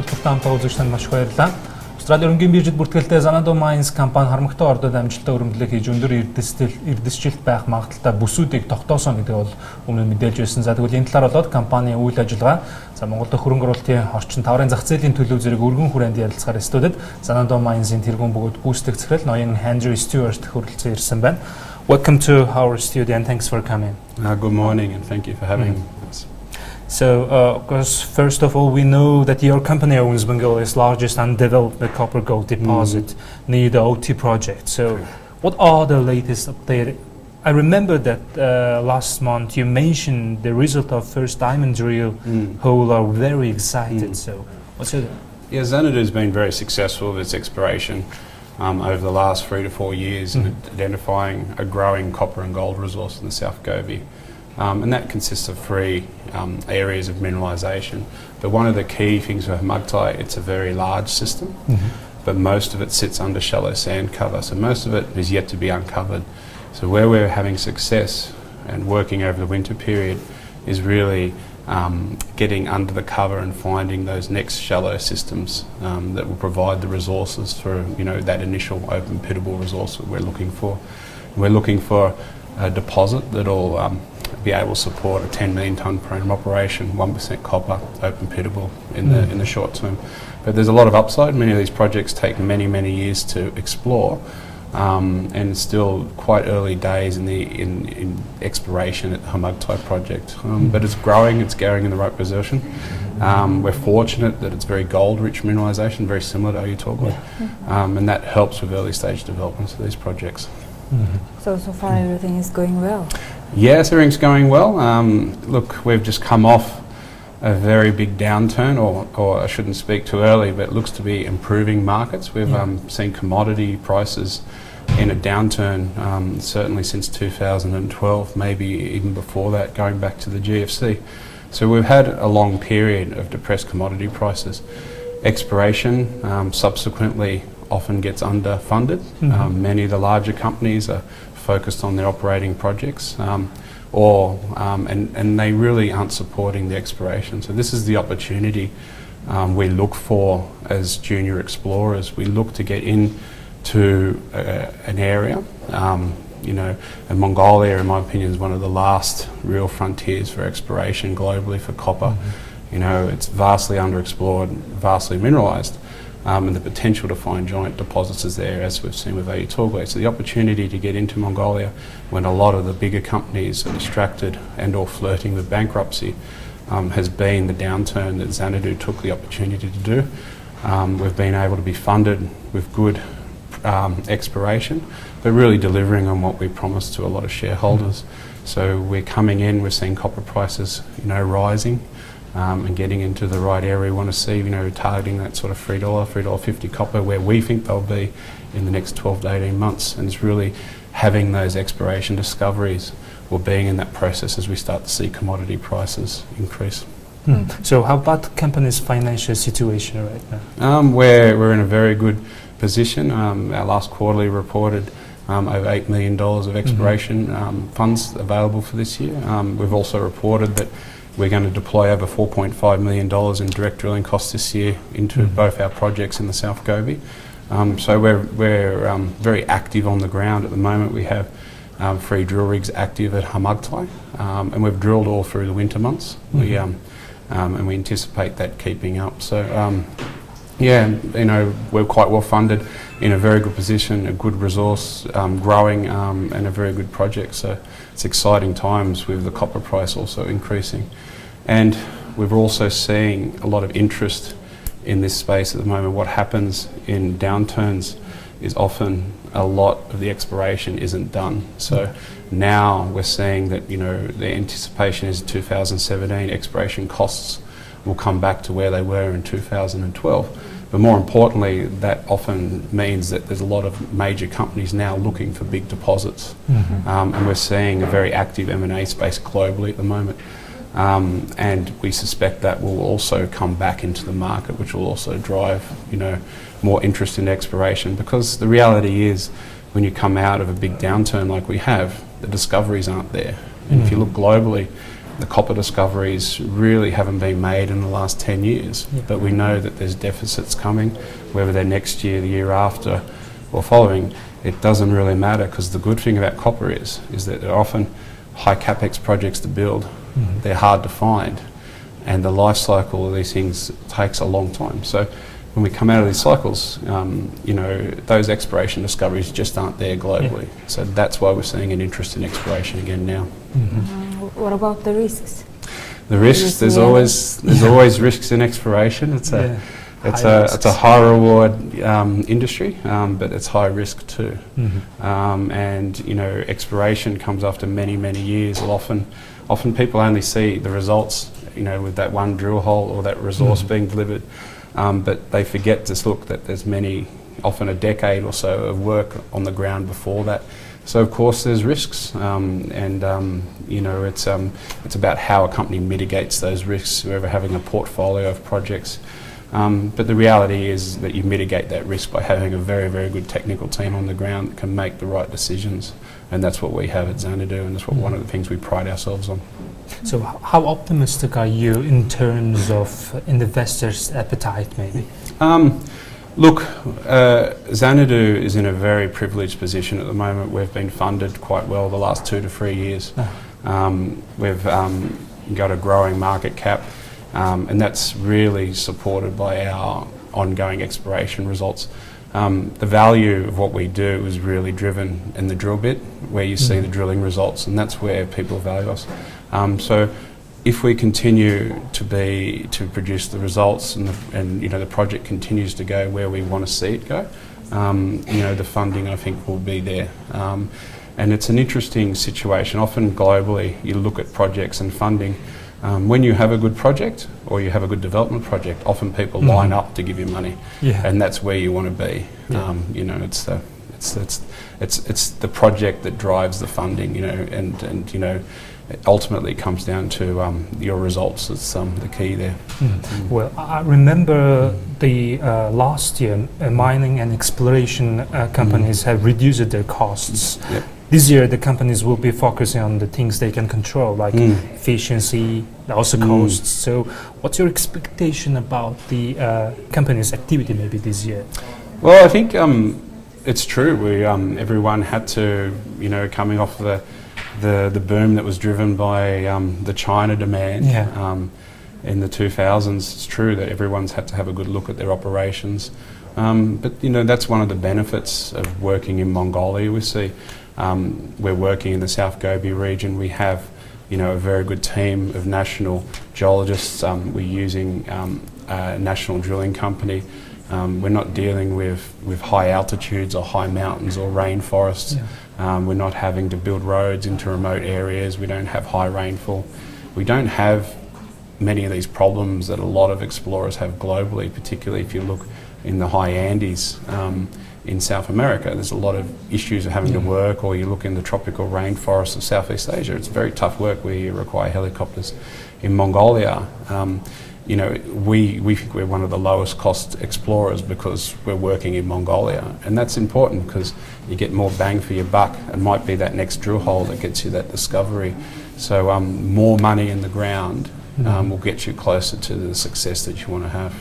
Хөтөлбөртөө үзэгч танд маш их баярлалаа. Австралийн өргөн биржид бүртгэлтэй Xanadu Mines компани харамгтай ордод амжилттай өргөмжлөлийг хийж өндөр эрдэсжилт байх магадaltaй бүсүүдийг тогтоосон гэдэг бол өмнө нь мэдээлж байсан. За тэгвэл энэ талаар болоод компанийн үйл ажиллагаа Монголд хөрөнгө оруулалтын орчин таврын зах зээлийн төлөв зэрэг өргөн хүрээнд ярилцахаар студид Xanadu Mines-ийн тэргуун бөгөөд гүйцэтгэх захирал ноён Stewart хүрэлцэн ирсэн байна. Welcome to our studio and thanks for coming. Good morning and thank you for having us. So, first of all, we know that your company owns Mongolia's largest undeveloped copper gold deposit near the OT project. So, what are the latest updates? I remember that last month you mentioned the result of first diamond drill hole are very excited. So, what's it? Yeah, Xanadu has been very successful with its exploration over the last 3 to 4 years in identifying a growing copper and gold resource in the South Gobi. And that consists of 3 areas of mineralisation. But one of the key things for Hamugtai, it's a very large system, but most of it sits under shallow sand cover. So most of it is yet to be uncovered. So where we're having success and working over the winter period is really getting under the cover and finding those next shallow systems that will provide the resources for that initial open pittable resource that we're looking for. We're looking for a deposit that'll be able to support a 10 million tonne per annum operation, 1% copper, open pittable in the short term. But there's a lot of upside. Many of these projects take many years to explore, and still quite early days in exploration at the Hamugtai project. But it's growing, it's going in the right position. We're fortunate that it's very gold-rich mineralisation, very similar to Oyu Tolgoi, and that helps with early stage developments of these projects. So far everything is going well? Yes, everything's going well. Look, we've just come off a very big downturn, or I shouldn't speak too early, but it looks to be improving markets. We've seen commodity prices in a downturn certainly since 2012, maybe even before that, going back to the GFC. So we've had a long period of depressed commodity prices. Exploration subsequently often gets underfunded. Many of the larger companies are focused on their operating projects, and they really aren't supporting the exploration. So this is the opportunity we look for as junior explorers. We look to get into an area, and Mongolia, in my opinion, is one of the last real frontiers for exploration globally for copper. It's vastly underexplored, vastly mineralised. And the potential to find giant deposits is there, as we've seen with Oyu Tolgoi. So the opportunity to get into Mongolia when a lot of the bigger companies are distracted and or flirting with bankruptcy has been the downturn that Xanadu took the opportunity to do. We've been able to be funded with good exploration, but really delivering on what we promised to a lot of shareholders. So we're coming in, we're seeing copper prices rising. And getting into the right area we want to see, targeting that sort of $3, $3.50 copper where we think they'll be in the next 12 to 18 months. And it's really having those exploration discoveries or being in that process as we start to see commodity prices increase. So how about the company's financial situation right now? We're in a very good position. Our last quarterly reported over $8 million of exploration funds available for this year. We've also reported that we're going to deploy over $4.5 million in direct drilling costs this year into both our projects in the South Gobi. So we're very active on the ground at the moment. We have 3 drill rigs active at Hamugtai, and we've drilled all through the winter months. And we anticipate that keeping up. So we're quite well funded, in a very good position, a good resource, growing, and a very good project. So it's exciting times with the copper price also increasing. And we're also seeing a lot of interest in this space at the moment. What happens in downturns is often a lot of the exploration isn't done. So now we're seeing that, the anticipation is 2017 exploration costs will come back to where they were in 2012. But more importantly, that often means that there's a lot of major companies now looking for big deposits. And we're seeing a very active M&A space globally at the moment. And we suspect that will also come back into the market, which will also drive, more interest in exploration. Because the reality is, when you come out of a big downturn like we have, the discoveries aren't there. And if you look globally, the copper discoveries really haven't been made in the last 10 years, but we know that there's deficits coming, whether they're next year, the year after or following. It doesn't really matter, because the good thing about copper is that they're often high capex projects to build. They're hard to find, and the life cycle of these things takes a long time. So when we come out of these cycles, those exploration discoveries just aren't there globally. So that's why we're seeing an interest in exploration again now. What about the risks? The risks, there's always risks in exploration. It's a high reward industry, but it's high risk too. And exploration comes after many years. Often people only see the results, with that one drill hole or that resource being delivered, but they forget to look that there's often a decade or so of work on the ground before that. So of course there's risks, it's about how a company mitigates those risks, whether having a portfolio of projects. But the reality is that you mitigate that risk by having a very good technical team on the ground that can make the right decisions, and that's what we have at Xanadu, and that's one of the things we pride ourselves on. So how optimistic are you in terms of investors' appetite, maybe? Look, Xanadu is in a very privileged position at the moment. We've been funded quite well the last 2 to 3 years. We've got a growing market cap, and that's really supported by our ongoing exploration results. The value of what we do is really driven in the drill bit, where you see the drilling results, and that's where people value us. So if we continue to produce the results, and the project continues to go where we want to see it go, the funding, I think, will be there. And it's an interesting situation. Often globally, you look at projects and funding. When you have a good project or you have a good development project, often people line up to give you money, and that's where you want to be. It's the project that drives the funding, and it ultimately comes down to your results. It's the key there. Well, I remember the last year, mining and exploration companies have reduced their costs. This year, the companies will be focusing on the things they can control, like efficiency, also costs. So what's your expectation about the company's activity maybe this year? Well, I think it's true. Everyone had to, coming off the boom that was driven by the China demand in the 2000s, it's true that everyone's had to have a good look at their operations. But that's one of the benefits of working in Mongolia. We see we're working in the South Gobi region. We have a very good team of national geologists. We're using a national drilling company. We're not dealing with high altitudes or high mountains or rainforests. We're not having to build roads into remote areas. We don't have high rainfall. We don't have many of these problems that a lot of explorers have globally, particularly if you look in the high Andes in South America. There's a lot of issues of having to work, or you look in the tropical rainforests of Southeast Asia. It's very tough work where you require helicopters. In Mongolia, we think we're one of the lowest cost explorers because we're working in Mongolia, and that's important because you get more bang for your buck. It might be that next drill hole that gets you that discovery. So more money in the ground will get you closer to the success that you want to have.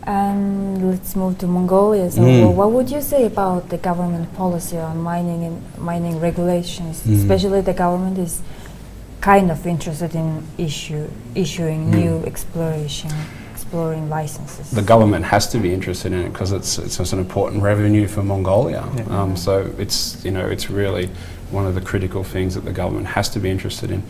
And let's move to Mongolia. So what would you say about the government policy on mining and mining regulations? Especially the government is kind of interested in issuing new exploring licenses. The government has to be interested in it because it's an important revenue for Mongolia. So it's really one of the critical things that the government has to be interested in.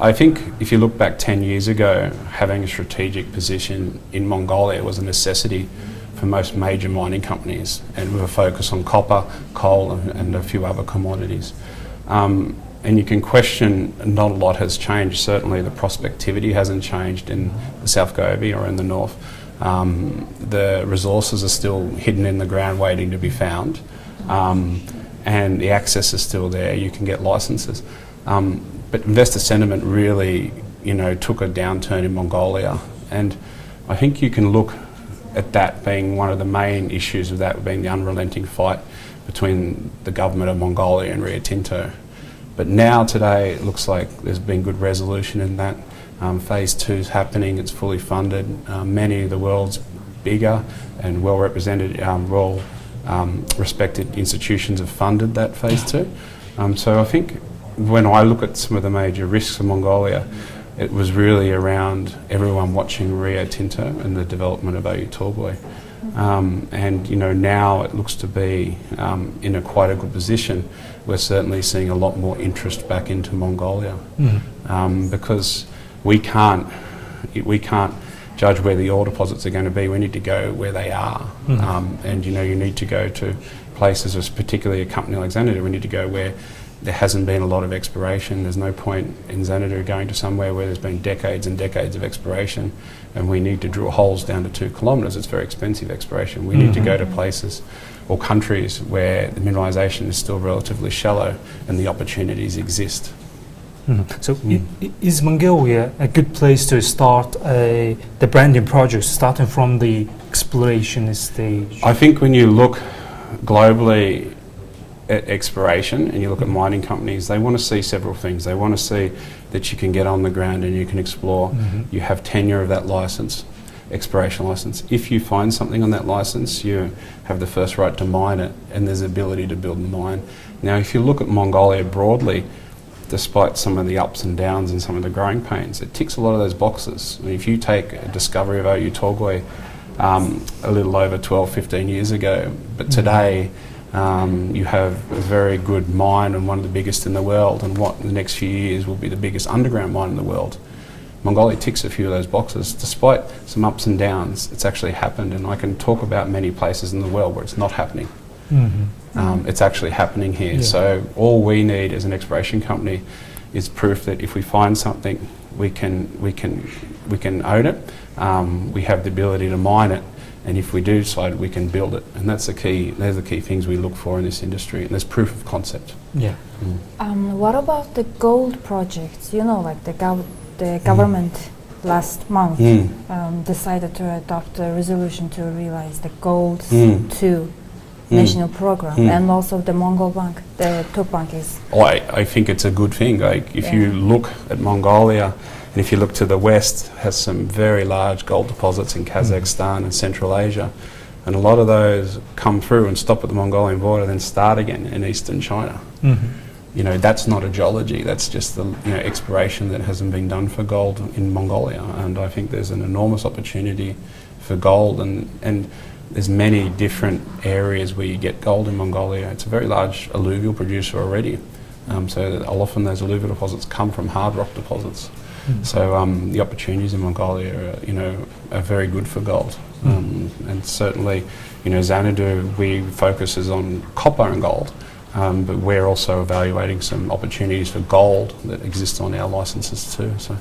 I think if you look back 10 years ago, having a strategic position in Mongolia was a necessity for most major mining companies, and with a focus on copper, coal and a few other commodities. And you can question, not a lot has changed. Certainly the prospectivity hasn't changed in the South Gobi or in the north. The resources are still hidden in the ground waiting to be found, and the access is still there. You can get licenses. But investor sentiment really, took a downturn in Mongolia, and I think you can look at that being one of the main issues of that being the unrelenting fight between the government of Mongolia and Rio Tinto. But now today it looks like there's been good resolution in that. Phase 2 is happening, it's fully funded. Many of the world's bigger and well represented, respected institutions have funded that phase 2. So I think when I look at some of the major risks of Mongolia, it was really around everyone watching Rio Tinto and the development of Oyu Tolgoi. And now it looks to be in quite a good position. We're certainly seeing a lot more interest back into Mongolia because we can't judge where the ore deposits are going to be. We need to go where they are, and you need to go to places, particularly a company like Xanadu. We need to go where there hasn't been a lot of exploration. There's no point in Xanadu going to somewhere where there's been decades and decades of exploration, and we need to drill holes down to 2 kilometres. It's very expensive exploration. We need to go to places or countries where the mineralisation is still relatively shallow and the opportunities exist. So is Mongolia a good place to start the branding project, starting from the exploration stage? I think when you look globally at exploration and you look at mining companies, they want to see several things. They want to see that you can get on the ground and you can explore. You have tenure of that licence, exploration licence. If you find something on that licence, you have the first right to mine it, and there's the ability to build a mine. Now, if you look at Mongolia broadly, despite some of the ups and downs and some of the growing pains, it ticks a lot of those boxes. I mean, if you take a discovery of Oyu Tolgoi a little over 12, 15 years ago, but today you have a very good mine and one of the biggest in the world, and what in the next few years will be the biggest underground mine in the world. Mongolia ticks a few of those boxes. Despite some ups and downs, it's actually happened, and I can talk about many places in the world where it's not happening. It's actually happening here. Yeah. So all we need as an exploration company is proof that if we find something, we can own it. We have the ability to mine it, and if we do decide, we can build it. And that's the key. Those are the key things we look for in this industry. And there's proof of concept. Yeah. What about the gold projects? Like the government last month decided to adopt a resolution to realize the gold to national program, and also the Mongol Bank, the Tuk Bank is. I think it's a good thing. Like if you look at Mongolia, and if you look to the west, has some very large gold deposits in Kazakhstan and Central Asia, and a lot of those come through and stop at the Mongolian border, then start again in eastern China. That's not a geology. That's just the exploration that hasn't been done for gold in Mongolia, and I think there's an enormous opportunity for gold, and there's many different areas where you get gold in Mongolia. It's a very large alluvial producer already, so often those alluvial deposits come from hard rock deposits. So the opportunities in Mongolia are very good for gold, and certainly Xanadu, we focuses on copper and gold, but we're also evaluating some opportunities for gold that exist on our licenses too. So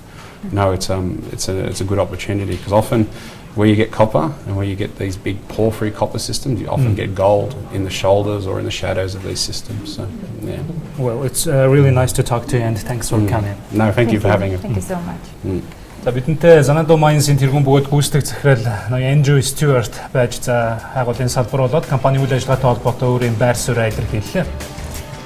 it's a good opportunity, because often where you get copper and where you get these big porphyry copper systems, you often get gold in the shoulders or in the shadows of these systems. So, yeah. Well, it's really nice to talk to you, and thanks for coming. No, thank you for having me. Thank you so much. За бидэнтэй Xanadu Mines-ийн тэргуун бөгөөд гүйцэтгэх захирал Andrew Stewart байж хайгуулын салбар болоод компани үйл ажиллагаатай холбоотой өөрийн байр суурийг илэрхийллээ.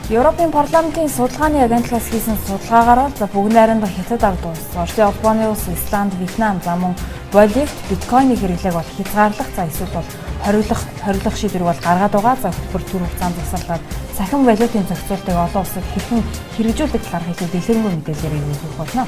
Европын парламентын судалгааны агентлагаас хийсэн судалгаагаар бүгд найрамдах Хятад ард улс, Орсын улбооны улс, Исланд, Вьетнам, за мөн Боливт биткойны хэрэглээг бол хязгаарлах, за эсвэл бол хориглох шийдвэр бол гаргаад байгаа. За хөтөлбөр төр хугацаанд засварлаад цахим валютын зохицуултыг олон улсад хэрхэн хэрэгжүүлэх талаарх илүү дэлгэрэнгүй мэдээлэл өгөх болно.